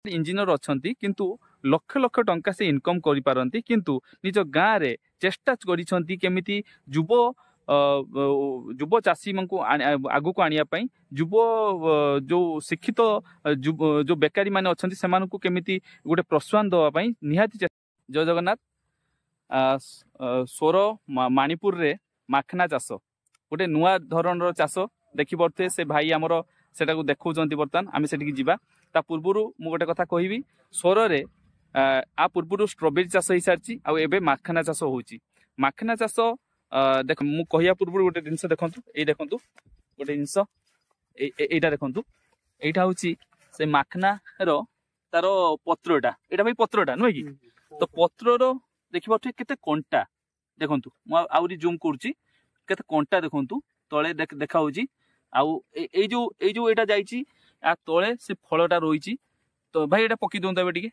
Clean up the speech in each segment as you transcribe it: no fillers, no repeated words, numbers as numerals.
Engineer अच्छा किंतु लक्ष लक्ष टंका से इनकम करि पारंती किंतु निज गाँ रे चेष्टा करिसंती केमिति युव युव चाषी को आगु को आनिया पई युव जो शिक्षित जो बेकारी माने अछंती सेमान को केमिति गोटे प्रोत्साहन दवा पई निहाती जय जगन्नाथ सोर मणिपुर रे माखना चाष गोटे नुआ धरण चाष देखि पड़ते से भाई आमर सेटा को देखौचंती बर्तमान आमे सेटिक जिबा ता पूर्वरु मु गोटे कथा कहबी सोर रे आ पूर्वरु स्ट्रॉबेरी चाष होई सारची आ एबे माखना चाष होउची माखना चाष देख मु कहिया पूर्वरु गोटे जिंस देखंतु ए देखंतु गोटे जिंस एटा देखंतु एटा होउची से माखना रो तार पत्रटा एटा भाई पत्रटा नुय की तो पत्र रो देखि पठे केते कंटा देखंतु मु आउरी जूम करची केते कंटा देखंतु तळे देखा होउची आउ ए जो एटा जाईची आ तळे से फळटा रोईची तो भाई एटा पकी दोंता बे टिके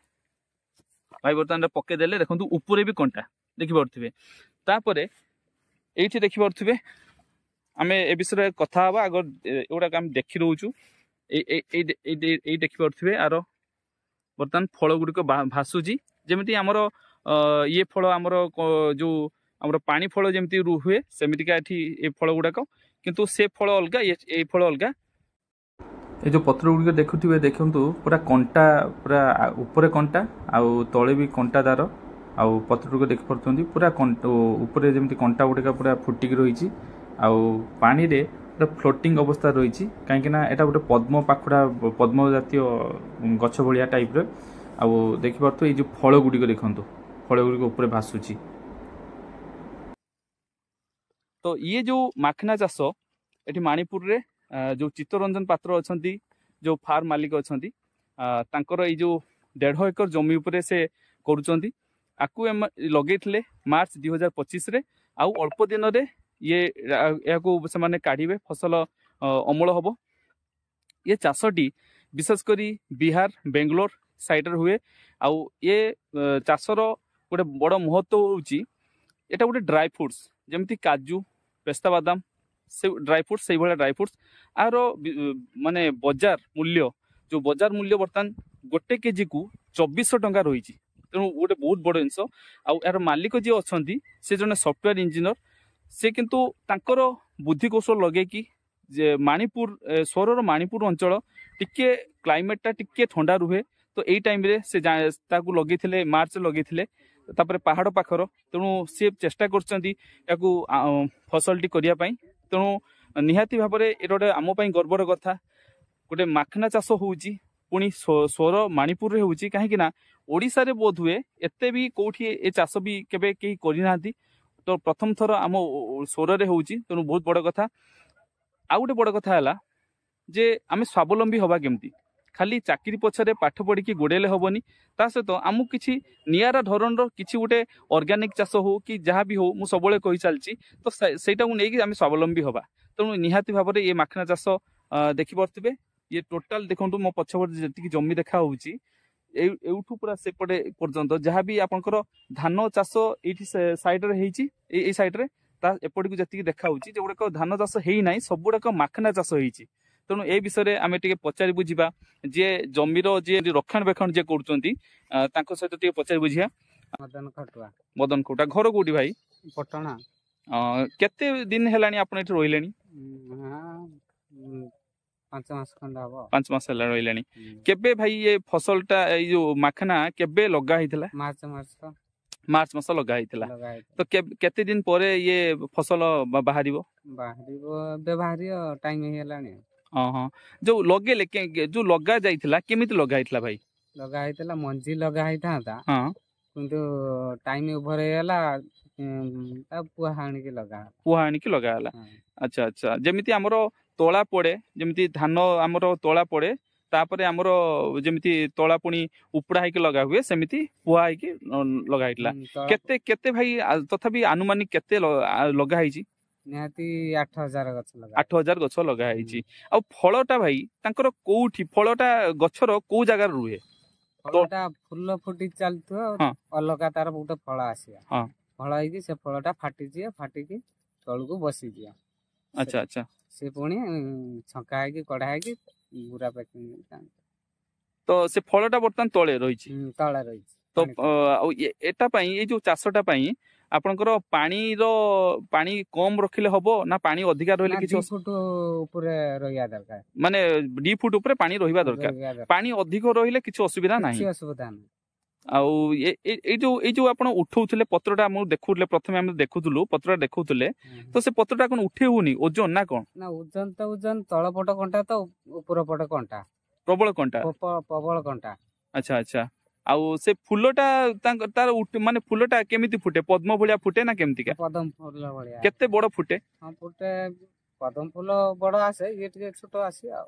भाई बर्तमान पके देले देखंतु ऊपरे भी कंटा देखि परथिबे तापरे एठी देखि परथिबे आमे ए विषय कथा हबा अगर एउडा काम देखि रहउचु ए देखि परथिबे आरो बर्तमान फळ गुडी को भासुजी जेमिति हमर ये फळ हमर जो हमर पानी फळ जेमिति हुए सेमिति का एठी ए फळ गुडा को किंतु से फल अलगा ये फल अलगा ये जो पत्र गुड़िक देखुवे देखु पूरा कंटा पूरा ऊपर कंटा आउ तले भी कंटा दार आउ पत्र गुड़िक देख पार्टी पूरा ऊपर जमी कंटा गुड़िक पूरा फुटिक रही आउ पानी रे पूरा फ्लोटिंग अवस्था रही कहीं एटा गोटे पद्म पाखुड़ा पद्म जातीय गछ भाया टाइप रे आउ देखि पार्थ ये जो फल गुड़िक देखु फल गुड़िक ऊपर भासुची तो ये जो माखना चाष एटी मणिपुर रे जो चित्तरंजन पात्र अछंती जो फार्म मालिक अछंती तांकर ये जो 1.5 एकर जमी उपरे से करूचंती आकु लगेइथिले मार्च 2025 रे आउ अल्प दिन रे ये याकू से माने काढिबे फसल अमल हबो ये चाषटी विशेष करी बिहार बेंगलोर साइड रे हुए आउ ये चाषर गोटे बड़ महत्व होउची एटा गोटे ड्राई फ्रूट्स जमती काजू पेस्ता बादाम से ड्राई फ्रूट्स से भाया ड्राई फ्रूट्स आर माने बजार मूल्य जो बजार मूल्य बर्तमान गोटे केजी को 2400 टंका रही तेणु गोटे बहुत बड़ जिनस आर मालिक जी अच्छा से जने सॉफ्टवेयर इंजीनियर से किंतु तांकर बुद्धि कौशल लगे कि मणिपुर सोर मणिपुर अंचल टिके क्लाइमेटा टिके ठंडा रुहे तो यही टाइम रे से लगे मार्च लगे तापर पहाड़ पाखर तेणु सी चेष्टा कर फसलटी करने तेणु निहाती भाव में ये आम गर्वर कथा गोटे माखना चाष होउची पुणी सोर मणिपुर रे होउची कहीं ना ओडिशा रे बोध हुए एते भी कोठी ए चाष भी केबे केही करि नाहंती तो प्रथम थर आम सोर रे होउची तेणु बहुत बड़ कथा आ गोटे बड़ कथा है जे आम स्वावलंबी हवा केमती खाली चाकरी पछरे पाठ पढ़ी गोड़ेले हेनी ता सहित आमको किसी निरा धरण किसी गोटे ऑर्गेनिक चाष हो कि जहाँ भी हो मुझे सब कही चलती तो सहीटा को लेकिन आम स्वावलंबी हवा तेणु निहाती भाव में ये माखना चाष देखिपे ये टोटाल देखो मो पछपटे जी जमी देखा एठू पूरा सेपटे पर्यंत जहाँ भी आपंकर धान चाष ये सैड्रे हो सैड्रे एपट को जी देखा जो गुड़ाक धान चाष है सब गुड़ाक माखना चाष होती तेणु ए विषय आम टे पचारि बुझा जे जमीर जी रक्षणाबेक्षण जे कर सहित पचारि बुझिया मदन खटुआ घर कौटी भाई पटना केते दिन हेलानी आपण एठी रोइलेनी 5 मास खंडा हबो 5 मास हेला रोइलेनी केबे भाई ये फसलटा ए जो माखना केबे लगा हितला मार्च मास लगा हितला तो केते दिन परे ये फसल बाहरिबो बाहरियो टाइम हेलानी हाँ जो लगे जो लगा जाइथिला केमिति लगा हितला भाई लगा हितला मंजी लगा हिता हां किंतु टाइम ओवर हेला ता पुआ हाणी के लगा हला अच्छा अच्छा जेमिति हमरो तोला पड़े जेमिति धान हमरो तोला पड़े तापरे हमरो जेमिति तोला पुनी उपड़ा है के लगा हुए सेमिति पुआ है के लगा हितला केते केते भाई तथापि अनुमानिक केते लगा हिची निहाती 8000 गछ लगा 8000 गछ लगा हिची आ फळटा भाई तांकर कोठी फळटा गछर को जगह रुहे फळटा फुल फुटी चलतो अलगा तार बहुत फळ आसिया हां फळ है कि से फळटा फाटी की तळ को बसी दिया अच्छा अच्छा से पुणी छका है कि कड़ा है कि पूरा पैकिंग तो से फलटा बर्तमान तले रही तले रही तो एटा पई ए जो चाषटा पई आपनकर पानी कम रखिले हबो ना पानी अधिका रहले किछ 2 फुट ऊपर रहिया दरकार माने 2 फुट ऊपर पानी रहिबा दरकार पानी अधिक रहिले किछ असुविधा नाही आउ ए जो आपण उठौथले पत्रटा हम देखुले प्रथमे हम देखुथलु पत्रटा देखुथले तो से पत्रटा कोन उठे होनी ओजन ना कोन ना ओजन तो ओजन तळपट कंटा तो ऊपर पट कंटा प्रबल कंटा प्रबल कंटा अच्छा अच्छा आउ से फुलटा तार माने फुलटा केमिति फुटे पद्म भलिया फुटे ना केमिति का पद्म फुल भलिया केते बड़ फुटे हां फुटे पद्म फुल बड़ आसे ये टिके छोट आसी आ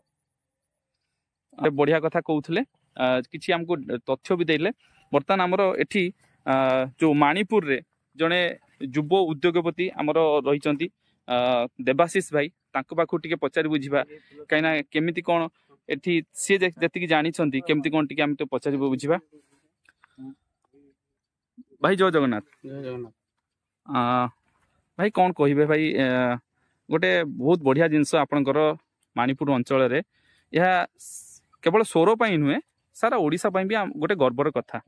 बढ़िया कथा कहउथले किछि हमको तथ्य भी देले बर्तमान हमरो एठी जो मणिपुर रे जने युव उद्योगपति हमरो रहिचंती देवाशीष भाई तांको पाखु टिके पचारि बुझिबा काइना केमिति कोन एठी से जति जानी छंती केमिति कोन टिके हम तो पचारि बुझिबा भाई जय जगन्नाथ भाई कौन कहिबे भाई गोटे बहुत बढ़िया जिनस आपनकर मणिपुर अंचल रे यह केवल स्वर पाई नुहे सारा ओडिशा पाई भी गोटे गर्वर कथा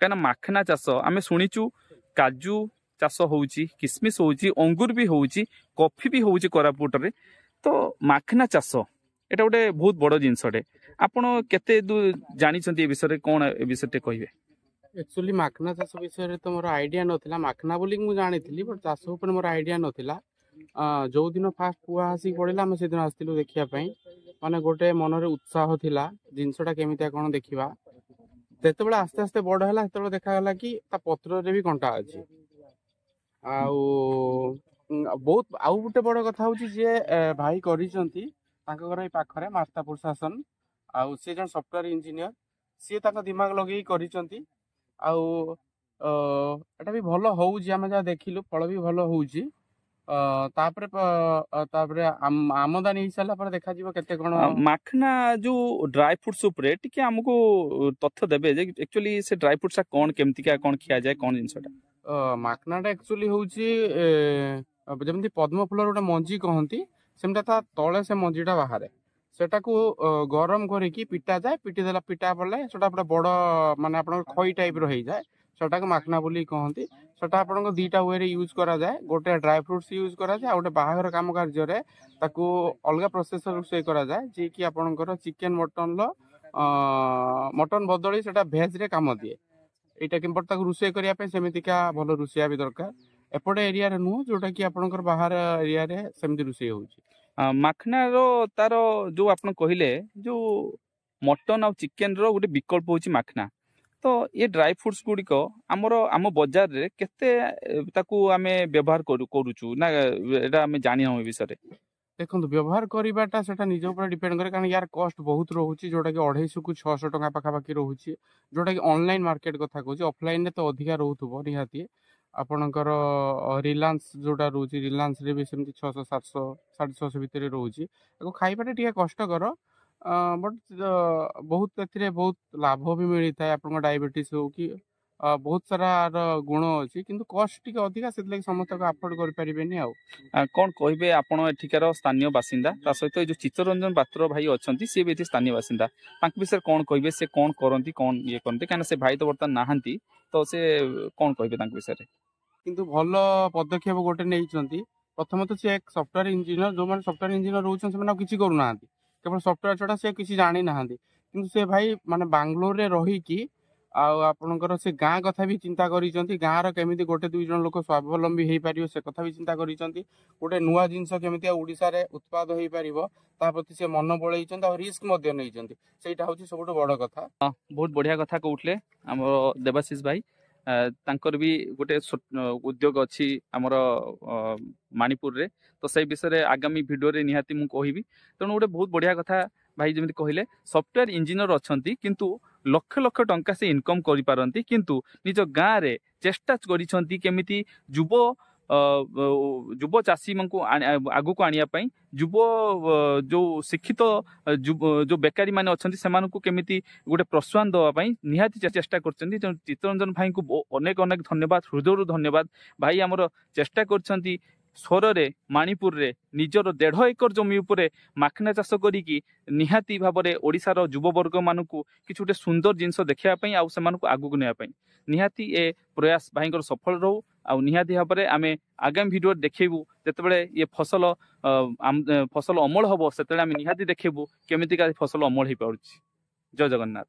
कहीं माखना चाष आम शुणीचु काजू चाष होउची किसमिस होउची अंगूर भी होउची कॉफी भी होउची कोरापुट रे तो माखना चाष एटा गोटे बहुत बड़ जिनसटे आपण केते जानी छंती ए विषय कोन ए विषय कहिबे एक्चुअली माखना चाष विषय तो मोर आइडिया नथिला माखना बोली मु जानिथिली बट चाष ऊपर मोर आइडिया नथिला जो दिन फास्ट पुआ आसी पड़िला हम से दिन आस्तिलु देखिया पई माने गोटे मनरे उत्साह थिला जिनसटा केमितिया कोन देखिबा तेतबेला आस्ते आस्ते बड़ हैला तेतबेला देखा गला कि ता पत्र रे भी कंटा अछि आउ बहुत आउ गोटे बड़ कथा होची जे भाई करिसंती तांका घर ए पाखरे मास्तापुर शासन आउ से जन सॉफ्टवेयर इंजीनियर से तांका दिमाग लगेई करिसंती आउ एटा भी भलो होउची हम जा देखिलु फल भी भलो होउची तापरे आमदानी हिसाब पर देखा जीव केते कोन माखना जो ड्राई फ्रूट्स ऊपर टिके हमको तथ्य देबे जे एक्चुअली से ड्राई फ्रूट्स कोन केमति का कोन खिया जाय कोन जिंसटा माखनाटा एक्चुअली होउची जेमति पद्म फुलर गोटे मंजी कहंती सेमटा ता तळे से मंजीटा बाहरे सेटा को गरम करिकी पिटा जाय पिटी देला पिटा पड़ले सेटा पूरा बड़ माने आपन खई टाइप रो हेइ जाय सेटा को माखना बोली कहंती सेटा आपन को दीटा वे रे यूज करा जाय गोटे ड्राई फ्रूट्स यूज करा जाय गोटे बाहागर काम कार्य रे ताको अलगा प्रोसेसर से करा जाय जे कि आपन को चिकन मटन बदली सेटा भेज रे काम दिए एटा किंपर ताको रुसे करिया पे सेमिति का भलो रुसिया भी दरकार एपटे एरिया रे नु जोटा कि आपन को बाहर एरिया रे सेमिति रुसे होउची माखना रो तारो जो आपन कहिले जो मटन और चिकन रो गोटे विकल्प होची माखना तो ये ड्राई फ्रूट्स गुडी को आम बजार रे केते ताकू आमे व्यवहार करूचु ना एटा आमे जानि हम विषय रे देखंतु व्यवहार करिबाटा सेटा निज ऊपर डिपेंड करे कारण यार कॉस्ट बहुत रहउची जोटा कि 250 को 600 टका पाखा पाखी रहउची जोटा कि ऑनलाइन मार्केट कथा कहूची ऑफलाइन रे तो अधिका रहउथबो निहाती आपनकर रिलायंस जोटा रहउची रिलायंस रे भी सेमति 600 700 650 भीतर रहउची एको खाइबाटा टिया कष्ट करो बट बहुत एथिरे बहुत लाभ भी मिली थाए आपन डायबिटीज हो कि बहुत सारा गुण अछि किंतु कॉस्ट टिके अधिका सेतले समस्त को अफोर्ड कर परिबेनी आ कोन कहिबे आपण एठिकार स्थानीय बासिंदा ता सहित जो चित्तरंजन पात्र भाई अछंती से भी एथि स्थानीय बासिंदा तांक विषय कोन कहिबे से कोन करंती कोन ये करंती काना से भाई तो वर्तमान नाहंती तो से कोन कहिबे तांक विषय रे किंतु भलो पदक्षेप गोटे नेइचंती प्रथम तो से एक सॉफ्टवेयर इंजीनियर जो माने सॉफ्टवेयर इंजीनियर रहउछन से माने किछि करू नाहंती केवल सॉफ्टवेयर छोटा से किसी जानी नाहंती किंतु से भाई माने बेंगलोर रे रही कि आपनकर से गाँ कथा भी चिंता करिसंती गाँ रो केमिति गोटे दुई जन लोक स्वावलंबी हेई पारियो से कथा भी चिंता करिसंती गोटे नुवा जिंस केमिति ओडिसा रे उत्पाद हेई पारिबो ता प्रति से मन बळैचंती आ रिस्क मध्ये नैचंती सेटा होची सबटो बड़ कथा बहुत बढ़िया कथा कहउठले हमर देवाशीष भाई तांकर भी गोटे उद्योग अच्छी आमर मणिपुर रे तो से विषय रे आगामी वीडियो रे निहाती मु कहिबी तेणु गोटे बहुत बढ़िया कथा भाई जमी कहले सॉफ्टवेयर इंजीनियर अच्छी किंतु लक्ष लक्ष टंका से इनकम करि पारंती किंतु निज गाँ रे चेष्टा करिसंती केमिति युव चाषी मन को आगु को आनिया पई युव जो शिक्षित जो बेकारी माने अछंती सेमान को केमिति गोटे प्रोत्साहन दवा पई निहाती चेष्टा करछंती चित्तरंजन भाई को अनेक अनेक धन्यवाद हृदय धन्यवाद भाई हमर चेष्टा करछंती ସ୍ୱରରେ ମାଣିପୁରରେ ନିଜର 1.5 ଏକର ଜମି ଉପରେ ମାଖନା ଚାଷ କରିକି ନିହାତି ଭାବରେ ଓଡ଼ିଶାର ଯୁବବର୍ଗମାନଙ୍କୁ କିଛି ଗୋଟେ ସୁନ୍ଦର ଜିନିଷ ଦେଖିବା ପାଇଁ ଆଉ ସେମାନଙ୍କୁ ଆଗକୁ ନେବା ପାଇଁ ନିହାତି ଏ ପ୍ରୟାସ ଭାଇଙ୍କର ସଫଳ ରହୁ। ଆଉ ନିହାତି ଭାବରେ ଆମେ ଆଗାମୀ ଭିଡ଼ିଓରେ ଦେଖେଇବୁ ଯେତେବେଳେ ଏ ଫସଲ ଅମଳ ହବ ସେତେବେଳେ ଆମେ ନିହାତି ଦେଖେଇବୁ କେମିତିକା ଫସଲ ଅମଳ ହେଇପାରୁଛି। ଜୟ ଜଗନ୍ନାଥ।